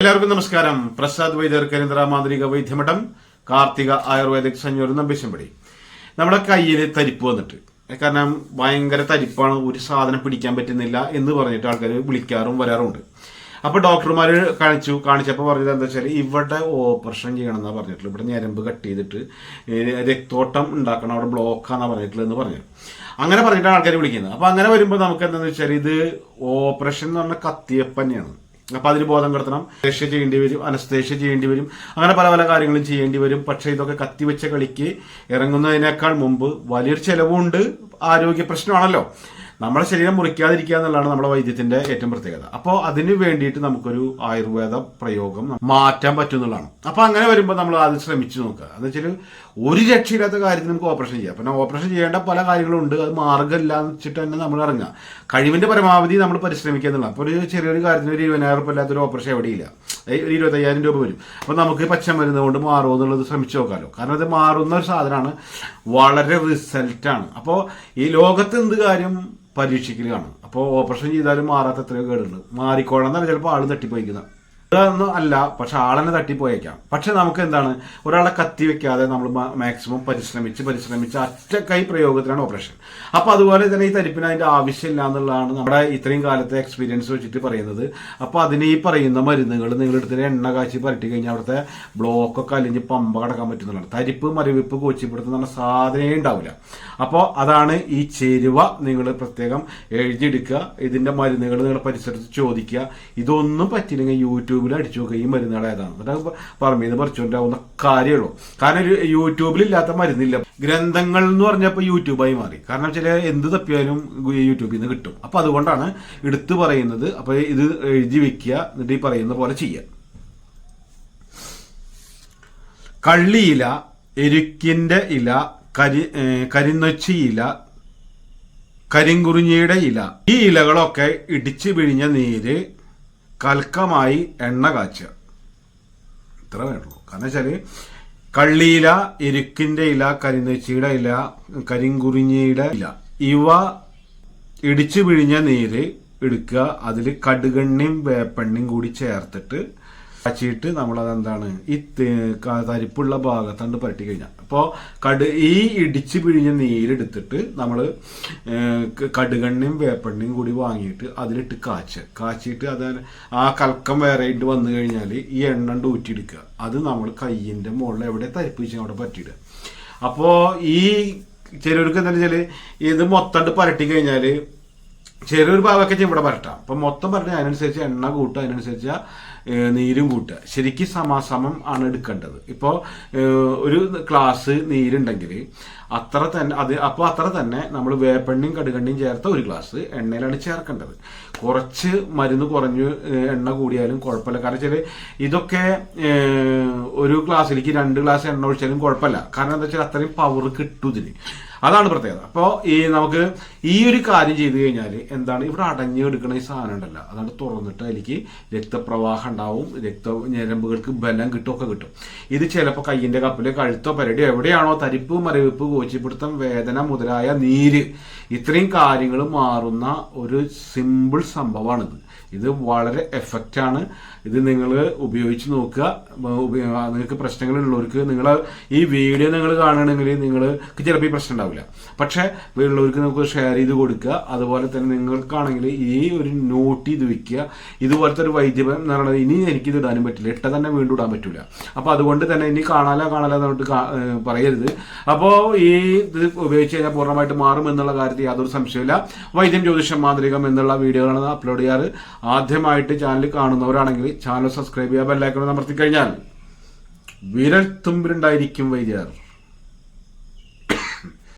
എല്ലാവർക്കും നമസ്കാരം. പ്രസാദ് വൈദ്യർ കരിന്തറ മാന്ത്രിക വൈദ്യമഠം കാർത്തിക ആയുർവേദിക് സഞ്ജൂർ നമ്പിശമ്പടി. നമ്മുടെ കയ്യിൽ തരിപ്പ് വന്നിട്ട്, കാരണം ഭയങ്കര തരിപ്പാണ്, ഒരു സാധനം പിടിക്കാൻ പറ്റുന്നില്ല എന്ന് പറഞ്ഞിട്ട് ആൾക്കാർ വിളിക്കാറും വരാറുണ്ട്. അപ്പൊ ഡോക്ടർമാർ കാണിച്ചപ്പോൾ പറഞ്ഞത് എന്താ വെച്ചാൽ ഇവിടെ ഓപ്പറേഷൻ ചെയ്യണം എന്നാ പറഞ്ഞിട്ടുള്ളത്. ഇവിടെ ഞരമ്പ് കട്ട് ചെയ്തിട്ട് രക്തോട്ടം ഉണ്ടാക്കണം, അവിടെ ബ്ലോക്കാന്നാ പറഞ്ഞിട്ടുള്ളത് എന്ന് പറഞ്ഞു. അങ്ങനെ പറഞ്ഞിട്ടാണ് ആൾക്കാർ വിളിക്കുന്നത്. അപ്പൊ അങ്ങനെ വരുമ്പോൾ നമുക്ക് എന്താണെന്ന് വെച്ചാൽ ഇത് ഓപ്പറേഷൻ എന്ന് പറഞ്ഞാൽ കത്തിയപ്പ് തന്നെയാണ്. അപ്പൊ അതിന് ബോധം കെടുത്തണം, അനസ്തേഷ്യ ചെയ്യേണ്ടി വരും, അനസ്തേഷ്യ ചെയ്യേണ്ടി വരും, അങ്ങനെ പല പല കാര്യങ്ങളും ചെയ്യേണ്ടി വരും. പക്ഷെ ഇതൊക്കെ കത്തിവെച്ച കളിക്ക് ഇറങ്ങുന്നതിനേക്കാൾ മുമ്പ് വലിയൊരു ചെലവുണ്ട്, ആരോഗ്യ പ്രശ്നമാണല്ലോ. നമ്മുടെ ശരീരം മുറിക്കാതിരിക്കുക എന്നുള്ളതാണ് നമ്മുടെ വൈദ്യത്തിന്റെ ഏറ്റവും പ്രത്യേകത. അപ്പോൾ അതിന് വേണ്ടിയിട്ട് നമുക്കൊരു ആയുർവേദ പ്രയോഗം മാറ്റാൻ പറ്റുന്നതാണ്. അപ്പൊ അങ്ങനെ വരുമ്പോൾ നമ്മൾ ആദ്യം ശ്രമിച്ചു നോക്കുക. എന്ന് വെച്ചാൽ ഒരു രക്ഷയില്ലാത്ത കാര്യത്തിൽ നമുക്ക് ഓപ്പറേഷൻ ചെയ്യാം. പിന്നെ ഓപ്പറേഷൻ ചെയ്യേണ്ട പല കാര്യങ്ങളും ഉണ്ട്, അത് മാർഗ്ഗമില്ല എന്ന് വെച്ചിട്ട് തന്നെ നമ്മൾ ഇറങ്ങുക. കഴിവിന്റെ പരമാവധി നമ്മൾ പരിശ്രമിക്കുക എന്നുള്ള. അപ്പോൾ ഒരു ചെറിയൊരു കാര്യത്തിന് ഒരു 20,000 രൂപ ഇല്ലാത്തൊരു ഓപ്പറേഷൻ എവിടെയില്ല, ഒരു 25,000 രൂപ വരും. അപ്പൊ നമുക്ക് പച്ചമരുന്ന് കൊണ്ട് മാറുമോ എന്നുള്ളത് ശ്രമിച്ചു നോക്കാമല്ലോ. കാരണം അത് മാറുന്ന ഒരു സാധനമാണ്, വളരെ റിസൾട്ടാണ്. അപ്പോൾ ഈ ലോകത്ത് എന്ത് കാര്യം പരീക്ഷിക്കലാണ്. അപ്പോൾ ഓപ്പറേഷൻ ചെയ്താലും മാറാത്ത എത്രയോ കേടുണ്ട്. മാറിക്കോളാന്നല്ല ചിലപ്പോൾ ആള് തട്ടിപ്പോയിക്കുന്ന അതൊന്നും അല്ല, പക്ഷെ ആളെന്നെ തട്ടിപ്പോയേക്കാം. പക്ഷെ നമുക്ക് എന്താണ്, ഒരാളെ കത്തി വെക്കാതെ നമ്മൾ മാക്സിമം പരിശ്രമിച്ച് ഒറ്റക്കൈ പ്രയോഗത്തിലാണ് ഓപ്പറേഷൻ. അപ്പൊ അതുപോലെ തന്നെ ഈ തരിപ്പിന് അതിന്റെ ആവശ്യമില്ല എന്നുള്ളതാണ് നമ്മുടെ ഇത്രയും കാലത്തെ എക്സ്പീരിയൻസ് വെച്ചിട്ട് പറയുന്നത്. അപ്പൊ അതിന് ഈ പറയുന്ന മരുന്നുകൾ നിങ്ങളെടുത്തിട്ട് എണ്ണ കാച്ചി പരട്ടി കഴിഞ്ഞാൽ അവിടുത്തെ ബ്ലോക്കൊക്കെ അലിഞ്ഞ് പമ്പ കടക്കാൻ പറ്റുന്നതാണ്. തരിപ്പ് മരവിപ്പ് കോച്ചിപ്പിടുത്തുന്ന സാധനമേ ഉണ്ടാവില്ല. അപ്പോൾ അതാണ് ഈ ചേരുവ നിങ്ങൾ പ്രത്യേകം എഴുതിയെടുക്കുക. ഇതിന്റെ മരുന്നുകൾ നിങ്ങൾ പരിസരത്ത് ചോദിക്കുക. ഇതൊന്നും പറ്റില്ലെങ്കിൽ യൂട്യൂബിൽ അടിച്ചു നോക്കുക ഈ മരുന്നുകൾ ഏതാണ്, എന്നിട്ട് പറമ്പീന്ന് പറിച്ചുകൊണ്ടാവുന്ന കാര്യമുള്ളൂ. കാരണം യൂട്യൂബിൽ ഇല്ലാത്ത മരുന്നില്ല. ഗ്രന്ഥങ്ങൾ എന്ന് പറഞ്ഞപ്പോൾ യൂട്യൂബായി മാറി. കാരണം ചില എന്ത് തപ്പിയാലും യൂട്യൂബിൽ നിന്ന് കിട്ടും. അപ്പൊ അതുകൊണ്ടാണ് എടുത്തു പറയുന്നത്. അപ്പൊ ഇത് എഴുതി വെക്കുക, എന്നിട്ട് ഈ പറയുന്ന പോലെ ചെയ്യുക. കള്ളിയില, എരുക്കിന്റെ ഇല, കരിനൊച്ചി ഇല, കരിങ്കുറിഞ്ഞിയുടെ ഇല, ഈ ഇലകളൊക്കെ ഇടിച്ചു പിഴിഞ്ഞ നീര് കൽക്കമായി എണ്ണ കാച്ചുക. ഇത്ര വേണ്ടുള്ളൂ. കാരണം വെച്ചാല് കള്ളിയില, എരുക്കിന്റെ ഇല, കരിനൊച്ചിയുടെ ഇല, കരിങ്കുറിഞ്ഞിയുടെ ഇല, ഇവ ഇടിച്ചു പിഴിഞ്ഞ നീര് എടുക്കുക. അതിൽ കടുകെണ്ണയും വേപ്പെണ്ണയും കൂടി ചേർത്തിട്ട് കാച്ചിട്ട് നമ്മളതെന്താണ് ഈ തരിപ്പുള്ള ഭാഗത്തണ്ട് പരട്ടി കഴിഞ്ഞാൽ, അപ്പോൾ ഈ ഇടിച്ച് പിഴിഞ്ഞ നീരെടുത്തിട്ട് നമ്മൾ കടുകെണ്ണയും വേപ്പെണ്ണയും കൂടി വാങ്ങിയിട്ട് അതിലിട്ട് കാച്ചിട്ട് അത് ആ കൽക്കം വേറെ ഇട്ട് വന്നു കഴിഞ്ഞാൽ ഈ എണ്ണ ഊറ്റിയെടുക്കുക. അത് നമ്മൾ കയ്യിൻ്റെ മുകളിൽ എവിടെ തരിപ്പ് വെച്ചാൽ അവിടെ പറ്റിയിടുക. അപ്പോൾ ഈ ചിലർക്ക് എന്താ വെച്ചാൽ ഇത് മൊത്തം പരട്ടി കഴിഞ്ഞാൽ ചെറിയൊരു ഭാഗമൊക്കെ ഇവിടെ പരട്ടാം. അപ്പം മൊത്തം പരട്ടി അതിനനുസരിച്ച് എണ്ണ കൂട്ടുക, അതിനനുസരിച്ച് നീരും കൂട്ടുക. ശരിക്കും സമാസമം ആണ് എടുക്കേണ്ടത്. ഇപ്പോൾ ഒരു ഗ്ലാസ് നീരുണ്ടെങ്കിൽ അത്ര തന്നെ നമ്മൾ വേപ്പെണ്ണയും കടുകെണ്ണയും ചേർത്ത ഒരു ഗ്ലാസ് എണ്ണയിലാണ് ചേർക്കേണ്ടത്. കുറച്ച് മരുന്ന് കുറഞ്ഞ് എണ്ണ കൂടിയാലും കുഴപ്പമില്ല. കാരണം വെച്ചാൽ ഇതൊക്കെ ഒരു ഗ്ലാസ്സിലേക്ക് 2 ഗ്ലാസ് എണ്ണ ഒഴിച്ചാലും കുഴപ്പമില്ല. കാരണം എന്താ വെച്ചാൽ അത്രയും പവർ കിട്ടും ഇതിന്. അതാണ് പ്രത്യേകത. അപ്പോൾ നമുക്ക് ഈ ഒരു കാര്യം ചെയ്തു കഴിഞ്ഞാൽ എന്താണ്, ഇവിടെ അടഞ്ഞു എടുക്കുന്ന ഈ സാധനം ഉണ്ടല്ലോ, അതാണ് തുറന്നിട്ട് അതിലേക്ക് രക്തപ്രവാഹം ഉണ്ടാവും, ഞരമ്പുകൾക്ക് ബലം കിട്ടുമൊക്കെ കിട്ടും. ഇത് ചിലപ്പോൾ കയ്യിന്റെ കപ്പില്, കഴുത്തോ പരടിയോ എവിടെയാണോ തരിപ്പ് മരവിപ്പ് കോച്ചിപ്പിടുത്തം വേദന മുതലായ നീര്, ഇത്രയും കാര്യങ്ങൾ മാറുന്ന ഒരു സിമ്പിൾ സംഭവമാണിത്. ഇത് വളരെ എഫക്റ്റാണ്. ഇത് നിങ്ങൾ ഉപയോഗിച്ച് നോക്കുക. നിങ്ങൾക്ക് പ്രശ്നങ്ങളുള്ളവർക്ക് നിങ്ങൾ ഈ വീഡിയോ നിങ്ങൾ കാണുകയാണെങ്കിൽ നിങ്ങൾക്ക് ചിലപ്പോൾ ഈ പ്രശ്നം ഉണ്ടാവില്ല. പക്ഷെ ഉള്ളവർക്ക് നമുക്ക് ഷെയർ ചെയ്ത് കൊടുക്കുക. അതുപോലെ തന്നെ നിങ്ങൾക്കാണെങ്കിൽ ഈ ഒരു നോട്ട് ചെയ്ത് വെക്കുക. ഇതുപോലത്തെ ഒരു വൈദ്യം എന്ന് പറയുന്നത് ഇനി എനിക്കിത് ഇടാനും പറ്റില്ല, ഇട്ട തന്നെ വീണ്ടും ഇടാൻ പറ്റില്ല. അപ്പോൾ അതുകൊണ്ട് തന്നെ ഇനി കാണാല എന്നിട്ട് പറയരുത്. അപ്പോൾ ഈ ഇത് ഉപയോഗിച്ച് കഴിഞ്ഞാൽ പൂർണ്ണമായിട്ട് മാറും എന്നുള്ള കാര്യത്തിൽ യാതൊരു സംശയമില്ല. വൈദ്യം ജ്യോതിഷം മാന്ത്രികം എന്നുള്ള വീഡിയോകളാണ് അപ്ലോഡ് ചെയ്യാറ്. ആദ്യമായിട്ട് ചാനൽ കാണുന്നവരാണെങ്കിൽ ചാനൽ സബ്സ്ക്രൈബ് ചെയ്യുക, ബെല്ലൈക്കൺ അമർത്തി കഴിഞ്ഞാൽ വിരൽ തുമ്പിലുണ്ടായിരിക്കും വൈദ്യർ.